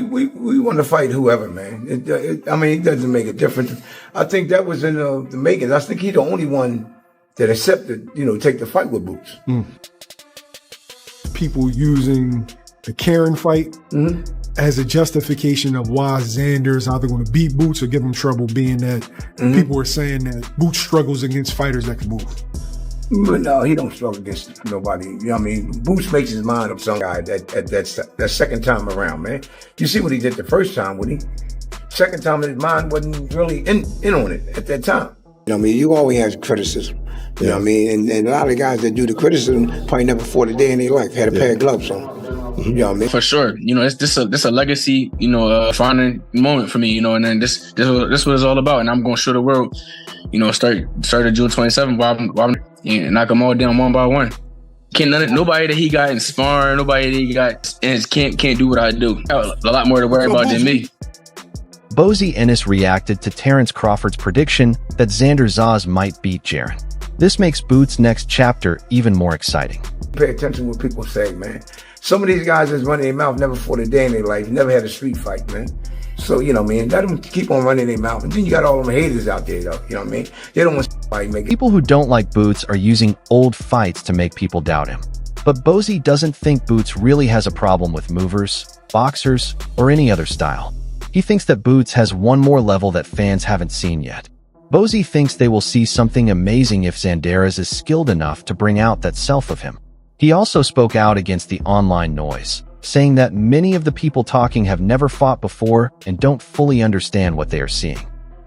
We want to fight whoever, man. I mean, it doesn't make a difference. I think that was in the making. I think he's the only one that accepted, take the fight with Boots. People using the Karen fight as a justification of why Xander's either going to beat Boots or give him trouble, being that people are saying that Boots struggles against fighters that can move. But no, he don't struggle against nobody. You know what I mean? Boots makes his mind up some guy that second time around, man. You see what he did the first time, would he? Second time, his mind wasn't really in on it at that time. You know what I mean? You always have criticism. You know what I mean? And a lot of the guys that do the criticism probably never fought a day in their life, had a pair of gloves on. You know what I mean? For sure. It's this a legacy, defining moment for me, and then this what it's all about. And I'm going to show the world, start at June 27th while I'm knock them all down one by one. Nobody that he got in sparring, nobody that he got can't do what I do. A lot more to worry about than me. Bozy Ennis reacted to Terence Crawford's prediction that Xander Zayas might beat Jaron. This makes Boots' next chapter even more exciting. Pay attention to what people say, man. Some of these guys that's running their mouth never fought a day in their life, never had a street fight, man. So, let them keep on running their mouth. And then you got all them haters out there, though. You know what I mean? They don't want to fight. People who don't like Boots are using old fights to make people doubt him. But Bozy doesn't think Boots really has a problem with movers, boxers, or any other style. He thinks that Boots has one more level that fans haven't seen yet. Bozy thinks they will see something amazing if Xander is skilled enough to bring out that self of him. He also spoke out against the online noise, saying that many of the people talking have never fought before and don't fully understand what they are seeing.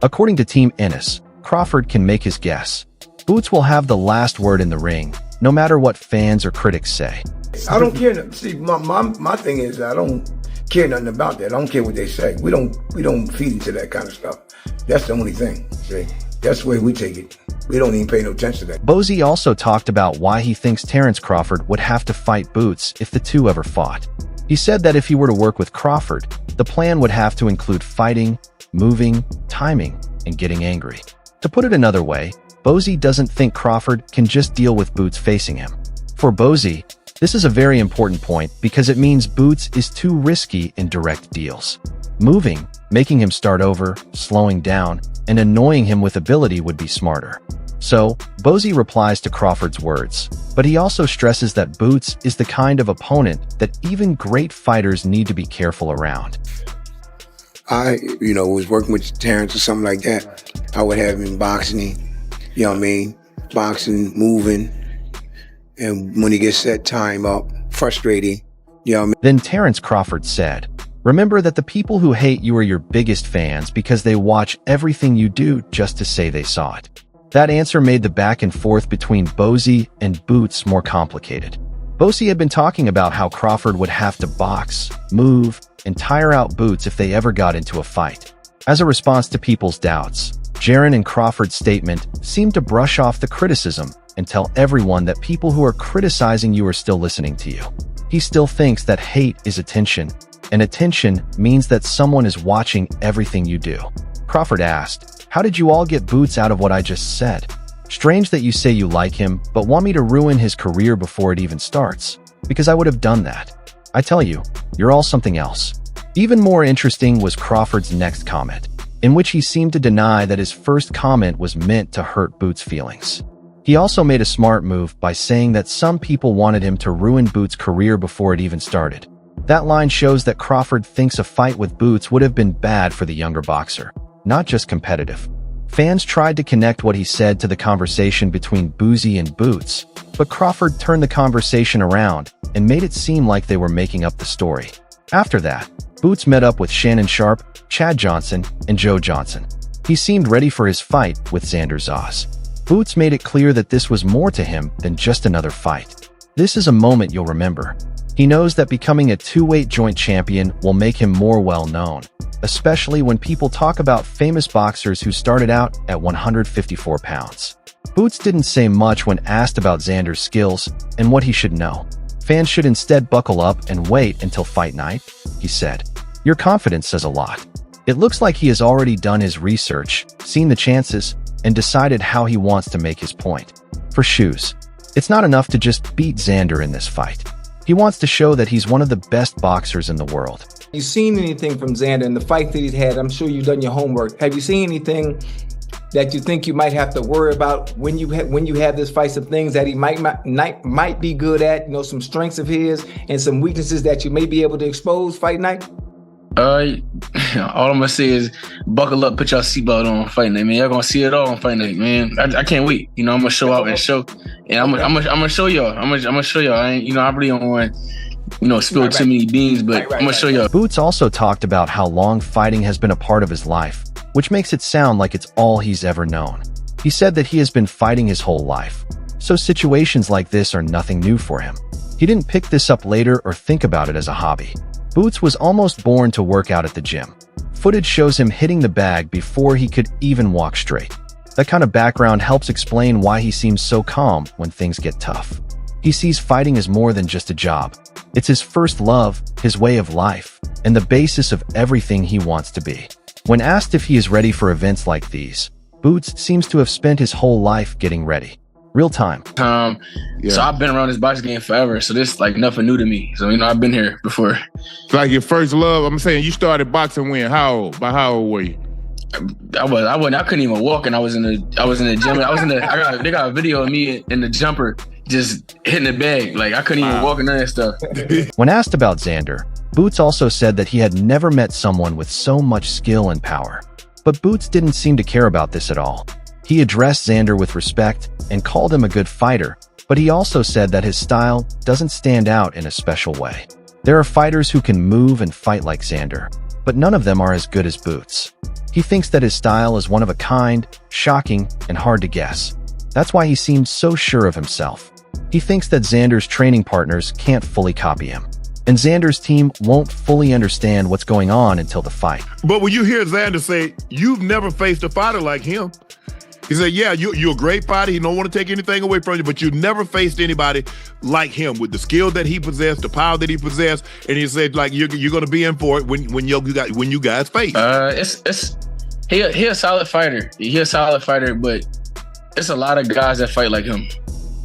According to Team Ennis, Crawford can make his guess. Boots will have the last word in the ring, no matter what fans or critics say. I don't care. See, my thing is I don't care nothing about that. I don't care what they say. We don't feed into that kind of stuff. That's the only thing. See, that's the way we take it. We don't even pay no attention to that. Bozy also talked about why he thinks Terence Crawford would have to fight Boots if the two ever fought. He said that if he were to work with Crawford, the plan would have to include fighting, moving, timing, and getting angry. To put it another way, Bozy doesn't think Crawford can just deal with Boots facing him. For Bozy, this is a very important point because it means Boots is too risky in direct deals. Moving, making him start over, slowing down, and annoying him with ability would be smarter. So, Bozy replies to Crawford's words, but he also stresses that Boots is the kind of opponent that even great fighters need to be careful around. I, was working with Terence or something like that. I would have him boxing, boxing, moving, and when he gets set time up, frustrating, Then Terence Crawford said, "Remember that the people who hate you are your biggest fans because they watch everything you do just to say they saw it." That answer made the back and forth between Bozy and Boots more complicated. Bozy had been talking about how Crawford would have to box, move, and tire out Boots if they ever got into a fight. As a response to people's doubts, Jaron and Crawford's statement seemed to brush off the criticism and tell everyone that people who are criticizing you are still listening to you. He still thinks that hate is attention, and attention means that someone is watching everything you do. Crawford asked, "How did you all get Boots out of what I just said? Strange that you say you like him, but want me to ruin his career before it even starts, because I would have done that. I tell you, you're all something else." Even more interesting was Crawford's next comment, in which he seemed to deny that his first comment was meant to hurt Boots' feelings. He also made a smart move by saying that some people wanted him to ruin Boots' career before it even started. That line shows that Crawford thinks a fight with Boots would have been bad for the younger boxer, not just competitive. Fans tried to connect what he said to the conversation between Bozy and Boots, but Crawford turned the conversation around and made it seem like they were making up the story. After that, Boots met up with Shannon Sharp, Chad Johnson, and Joe Johnson. He seemed ready for his fight with Xander Zayas. Boots made it clear that this was more to him than just another fight. This is a moment you'll remember. He knows that becoming a two-weight joint champion will make him more well-known, especially when people talk about famous boxers who started out at 154 pounds. Boots didn't say much when asked about Xander's skills and what he should know. "Fans should instead buckle up and wait until fight night," he said. "Your confidence says a lot." It looks like he has already done his research, seen the chances, and decided how he wants to make his point. For shoes, it's not enough to just beat Xander in this fight. He wants to show that he's one of the best boxers in the world. You seen anything from Xander in the fight that he's had? I'm sure you've done your homework. Have you seen anything that you think you might have to worry about when you have this fight? Some things that he might be good at, you know, some strengths of his and some weaknesses that you may be able to expose fight night? All I'm gonna say is buckle up, put your seatbelt on fight night, man. Y'all gonna see it all on fight night, man. I can't wait. You know, I'm gonna show out and show, and I'm gonna show y'all. I'm gonna show y'all. I really don't want, spill too many beans, but I'm gonna show y'all. Boots also talked about how long fighting has been a part of his life, which makes it sound like it's all he's ever known. He said that he has been fighting his whole life, so situations like this are nothing new for him. He didn't pick this up later or think about it as a hobby. Boots was almost born to work out at the gym. Footage shows him hitting the bag before he could even walk straight. That kind of background helps explain why he seems so calm when things get tough. He sees fighting as more than just a job. It's his first love, his way of life, and the basis of everything he wants to be. When asked if he is ready for events like these, Boots seems to have spent his whole life getting ready. Real time. So I've been around this boxing game forever, so this like nothing new to me. So I've been here before. It's like your first love. I'm saying you started boxing when? How old? By how old were you? I couldn't even walk, and I was in the gym. They got a video of me in the jumper just hitting the bag. Like I couldn't even walk and none of that stuff. When asked about Xander, Boots also said that he had never met someone with so much skill and power. But Boots didn't seem to care about this at all. He addressed Xander with respect and called him a good fighter, but he also said that his style doesn't stand out in a special way. There are fighters who can move and fight like Xander, but none of them are as good as Boots. He thinks that his style is one of a kind, shocking, and hard to guess. That's why he seems so sure of himself. He thinks that Xander's training partners can't fully copy him, and Xander's team won't fully understand what's going on until the fight. But when you hear Xander say, you've never faced a fighter like him, he said, yeah, you're a great fighter. He don't want to take anything away from you, but you never faced anybody like him with the skill that he possessed, the power that he possessed. And he said, like, you're going to be in for it when you guys face. He a solid fighter. He a solid fighter, but it's a lot of guys that fight like him.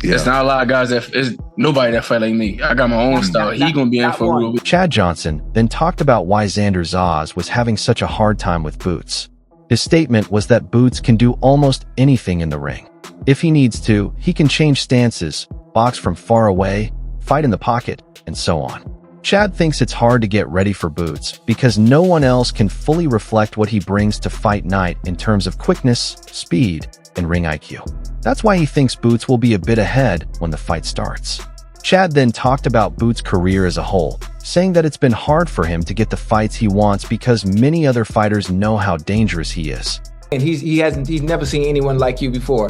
Yeah. It's not a lot of guys it's nobody that fight like me. I got my own style. He gonna be in for a real. Chad Johnson then talked about why Xander Zayas was having such a hard time with Boots. His statement was that Boots can do almost anything in the ring. If he needs to, he can change stances, box from far away, fight in the pocket, and so on. Chad thinks it's hard to get ready for Boots because no one else can fully reflect what he brings to fight night in terms of quickness, speed, and ring IQ. That's why he thinks Boots will be a bit ahead when the fight starts. Chad then talked about Boots' career as a whole, saying that it's been hard for him to get the fights he wants because many other fighters know how dangerous he is. And he's never seen anyone like you before.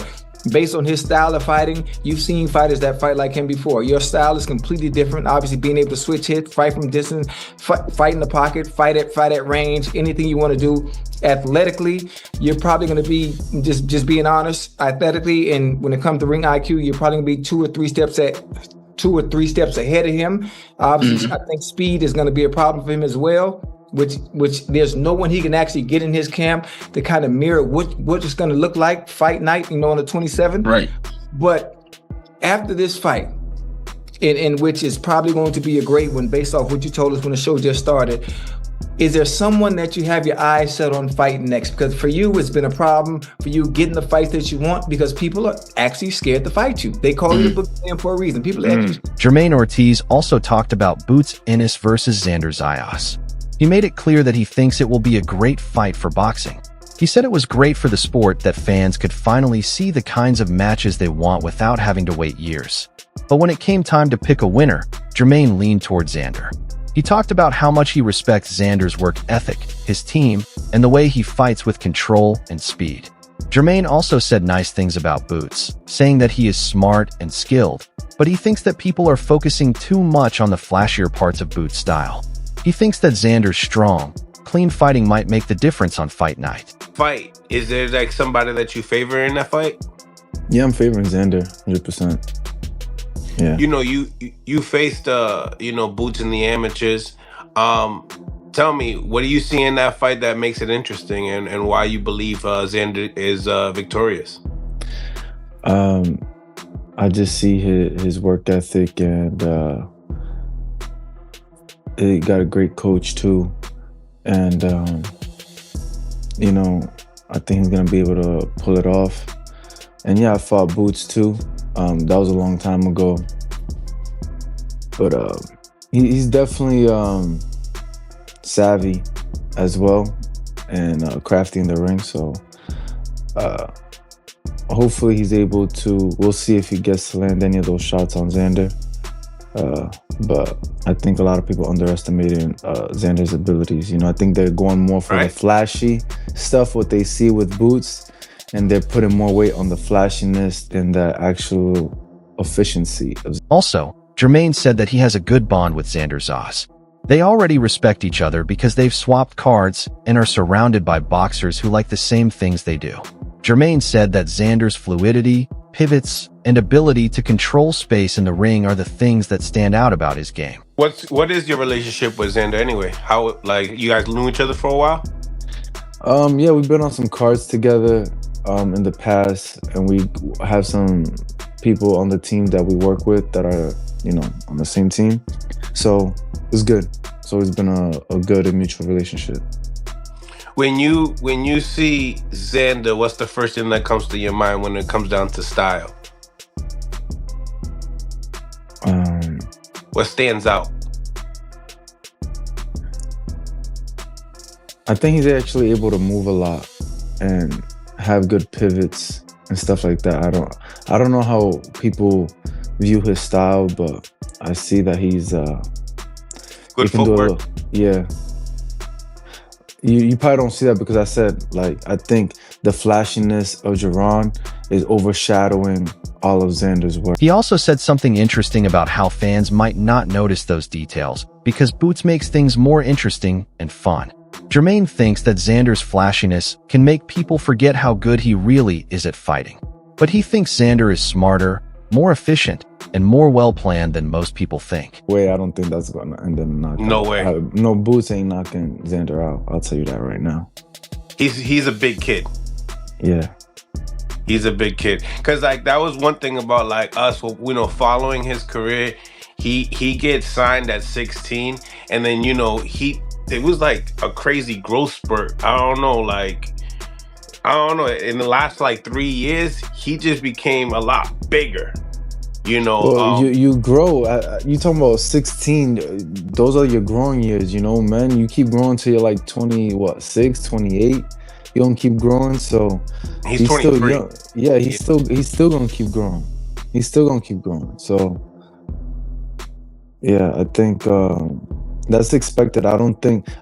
Based on his style of fighting, you've seen fighters that fight like him before. Your style is completely different. Obviously, being able to switch hits, fight from distance, fight in the pocket, fight at range, anything you want to do. Athletically, you're probably going to be, just being honest, athletically, and when it comes to ring IQ, you're probably going to be two or three steps ahead of him. Obviously, I think speed is going to be a problem for him as well. Which there's no one he can actually get in his camp to kind of mirror what it's going to look like fight night, on the 27th. Right. But after this fight, in which is probably going to be a great one based off what you told us when the show just started, is there someone that you have your eyes set on fighting next? Because for you, it's been a problem for you getting the fight that you want because people are actually scared to fight you. They call you the boogeyman for a reason. People actually. Jermaine Ortiz also talked about Bozy Ennis versus Xander Zayas. He made it clear that he thinks it will be a great fight for boxing. He said it was great for the sport that fans could finally see the kinds of matches they want without having to wait years. But when it came time to pick a winner, Jermaine leaned toward Xander. He talked about how much he respects Xander's work ethic, his team, and the way he fights with control and speed. Jermaine also said nice things about Boots, saying that he is smart and skilled, but he thinks that people are focusing too much on the flashier parts of Boots' style. He thinks that Xander's strong, clean fighting might make the difference on fight night. Fight, is there like somebody that you favor in that fight? Yeah, I'm favoring Xander, 100%. Yeah. You faced Boots in the amateurs. Tell me, what do you see in that fight that makes it interesting, and why you believe Xander is victorious? I just see his work ethic and he got a great coach too, and you know, I think he's gonna be able to pull it off. And yeah, I fought Boots too. That was a long time ago, but he's definitely savvy as well and crafty in the ring. So hopefully he's able to. We'll see if he gets to land any of those shots on Xander. But I think a lot of people underestimating Xander's abilities. You know, I think they're going more for the flashy stuff, what they see with Boots, and they're putting more weight on the flashiness than the actual efficiency. Also, Jermaine said that he has a good bond with Xander Zayas. They already respect each other because they've swapped cards and are surrounded by boxers who like the same things they do. Jermaine said that Xander's fluidity, pivots, and ability to control space in the ring are the things that stand out about his game. What is your relationship with Xander anyway? How, like, you guys knew each other for a while? Yeah, we've been on some cards together in the past, and we have some people on the team that we work with that are, you know, on the same team. So it's good. So it's been a good and mutual relationship. When you see Xander, what's the first thing that comes to your mind when it comes down to style? What stands out? I think he's actually able to move a lot and have good pivots and stuff like that. I don't know how people view his style, but I see that he's good footwork. Yeah. You probably don't see that because I said, like, I think the flashiness of Jaron is overshadowing all of Xander's work. He also said something interesting about how fans might not notice those details because Boots makes things more interesting and fun. Jermaine thinks that Xander's flashiness can make people forget how good he really is at fighting. But he thinks Xander is smarter, more efficient, and more well-planned than most people think. I don't think that's going to end in a knockout. No way. No, Boots ain't knocking Xander out. I'll tell you that right now. He's a big kid. Yeah. He's a big kid. Because, like, that was one thing about, like, us, you know, following his career. He gets signed at 16, and then, you know, it was like a crazy growth spurt. I don't know, in the last, like, 3 years, he just became a lot bigger. You know, well, you grow. You talking about 16? Those are your growing years. You know, man. You keep growing till you're like 26, 28. You don't keep growing, so he's 23. Still young. Yeah, he's still gonna keep growing. He's still gonna keep growing. So, yeah, I think that's expected. I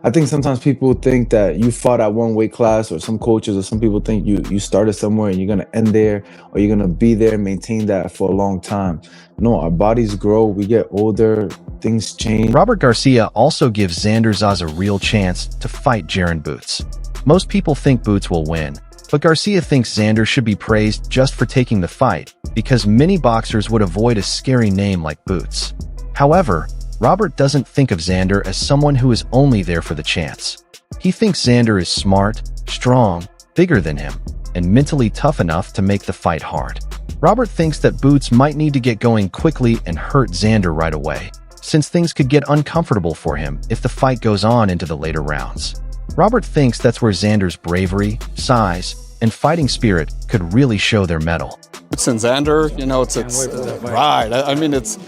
think sometimes people think that you fought at one weight class, or some coaches or some people think you started somewhere and you're going to end there, or you're going to be there and maintain that for a long time. No, our bodies grow, we get older, things change. Robert Garcia also gives Xander Zayas a real chance to fight Jaron Boots. Most people think Boots will win, but Garcia thinks Xander should be praised just for taking the fight, because many boxers would avoid a scary name like Boots. However, Robert doesn't think of Xander as someone who is only there for the chance. He thinks Xander is smart, strong, bigger than him, and mentally tough enough to make the fight hard. Robert thinks that Boots might need to get going quickly and hurt Xander right away, since things could get uncomfortable for him if the fight goes on into the later rounds. Robert thinks that's where Xander's bravery, size, and fighting spirit could really show their mettle. Boots and Xander, you know, it's right. I mean, it's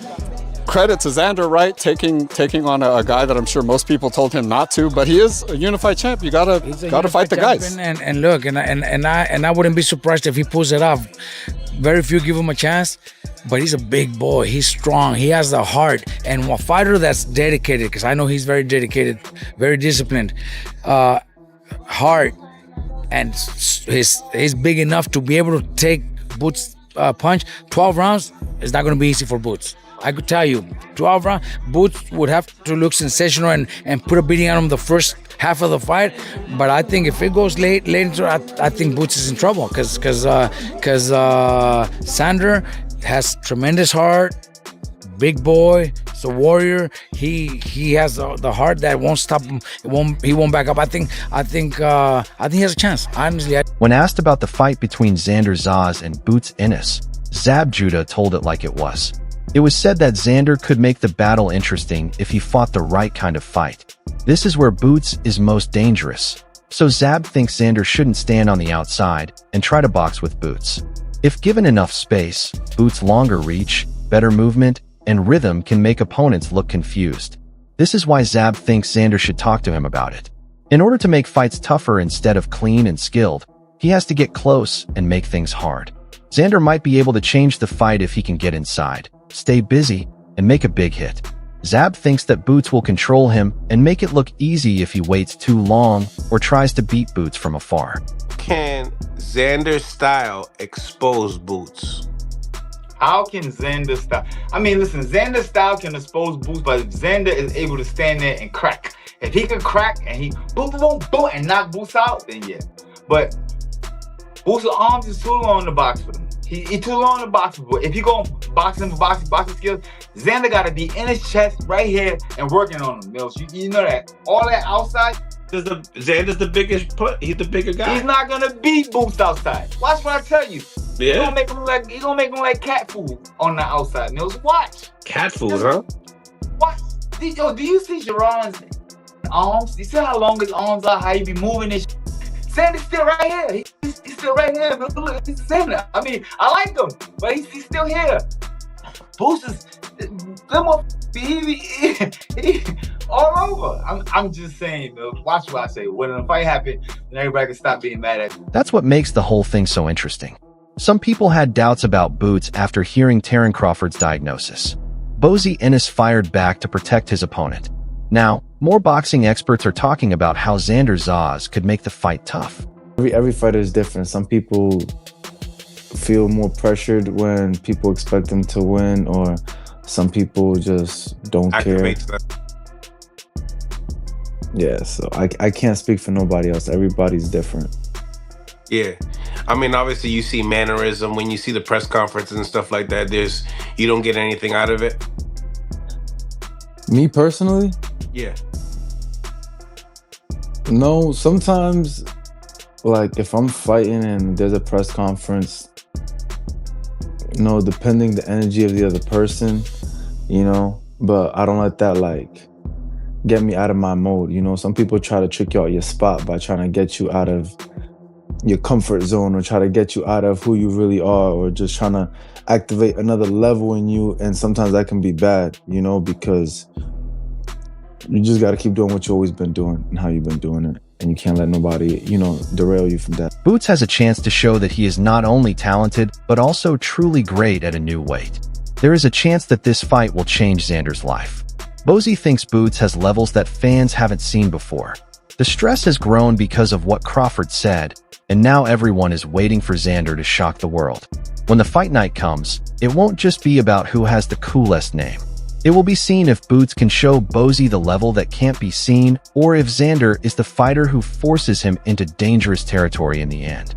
credit to Xander, right? Taking on a guy that I'm sure most people told him not to, but he is a unified champ. You gotta fight the guys. And look, and I wouldn't be surprised if he pulls it off. Very few give him a chance, but he's a big boy. He's strong. He has the heart, and a fighter that's dedicated, because I know he's very dedicated, very disciplined, heart, and he's big enough to be able to take Boots' punch. 12 rounds is not going to be easy for Boots. I could tell you, 12 rounds, Boots would have to look sensational and put a beating on him the first half of the fight. But I think if it goes later, I think Boots is in trouble because Xander has tremendous heart, big boy, he's a warrior. He has the heart that won't stop him. He won't back up. I think he has a chance. Honestly. When asked about the fight between Xander Zayas and Bozy Ennis, Zab Judah told it like it was. It was said that Xander could make the battle interesting if he fought the right kind of fight. This is where Boots is most dangerous. So Zab thinks Xander shouldn't stand on the outside and try to box with Boots. If given enough space, Boots' longer reach, better movement, and rhythm can make opponents look confused. This is why Zab thinks Xander should talk to him about it. In order to make fights tougher instead of clean and skilled, he has to get close and make things hard. Xander might be able to change the fight if he can get inside, stay busy, and make a big hit. Zab thinks that Boots will control him and make it look easy if he waits too long or tries to beat Boots from afar. Can Xander's style expose Boots? How can Xander style? I mean, listen, Xander's style can expose Boots, but if Xander is able to stand there and crack, if he can crack and he boom, boom, boom, boom, and knock Boots out, then yeah. But Boots' arms is too long to box for him. He too long to box for. If you go boxing for boxing skills, Xander got to be in his chest right here and working on him, Mills. You know that. All that outside. Xander's the biggest he's the bigger guy. He's not gonna beat Boots outside. Watch what I tell you. Yeah. He's gonna make him like cat food on the outside, Mills. Watch. Cat food, huh? Watch. Do you see Jaron's arms? You see how long his arms are? How he be moving this? Xander's still right here. He's still right here. Look, this is Xander. I mean, I like him, but he's still here. Boots is he all over. I'm just saying, watch what I say. When the fight happened, then everybody can stop being mad at you. That's what makes the whole thing so interesting. Some people had doubts about Boots after hearing Terence Crawford's diagnosis. Bozy Ennis fired back to protect his opponent. Now, more boxing experts are talking about how Xander Zayas could make the fight tough. Every fighter is different. Some people feel more pressured when people expect them to win, or some people just don't care. Yeah, so I can't speak for nobody else. Everybody's different. Yeah. I mean, obviously you see mannerism when you see the press conferences and stuff like that. You don't get anything out of it. Me personally? Yeah. No, sometimes, like, if I'm fighting and there's a press conference, depending the energy of the other person, but I don't let that, like, get me out of my mode. Some people try to trick you out your spot by trying to get you out of your comfort zone, or try to get you out of who you really are, or just trying to activate another level in you. And sometimes that can be bad, because you just got to keep doing what you've always been doing and how you've been doing it. And you can't let nobody, derail you from that. Boots has a chance to show that he is not only talented, but also truly great at a new weight. There is a chance that this fight will change Xander's life. Bozy thinks Boots has levels that fans haven't seen before. The stress has grown because of what Crawford said, and now everyone is waiting for Xander to shock the world. When the fight night comes, it won't just be about who has the coolest name. It will be seen if Boots can show Bozy the level that can't be seen, or if Xander is the fighter who forces him into dangerous territory in the end.